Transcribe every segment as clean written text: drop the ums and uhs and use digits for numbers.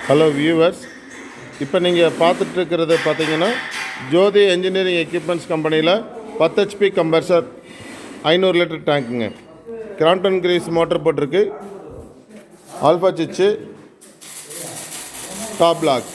Hello viewers, இப்போ நீங்கள் பார்த்துட்ருக்கிறது பார்த்தீங்கன்னா ஜோதி என்ஜினியரிங் எக்யூப்மெண்ட்ஸ் கம்பெனியில் 10 HP கம்ப்ரஸர் 500 லிட்டர் டேங்க்குங்க. கிராம்ப்டன் கிரீஸ் மோட்டர் போட்டிருக்கு. ஆல்ஃபா சுவிட்சு, டாப் லாக்.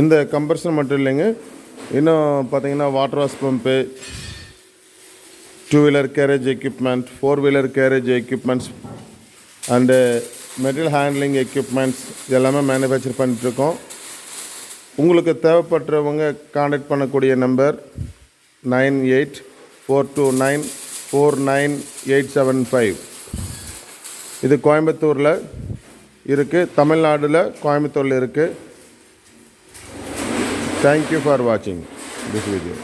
இந்த கம்ப்ரஸர் மட்டும் இல்லைங்க, இன்னும் பார்த்தீங்கன்னா water wash pump, 2 wheeler garage equipment, 4 wheeler garage equipments and material handling equipments எல்லாமே மேனுஃபேக்சர் பண்ணிகிட்ருக்கோம். உங்களுக்கு தேவைப்படுறவங்க கான்டாக்ட் பண்ணக்கூடிய நம்பர் 9842949875. இது கோயம்புத்தூரில் இருக்குது, தமிழ்நாட்டில் கோயம்புத்தூரில் இருக்குது. Thank you for watching this video.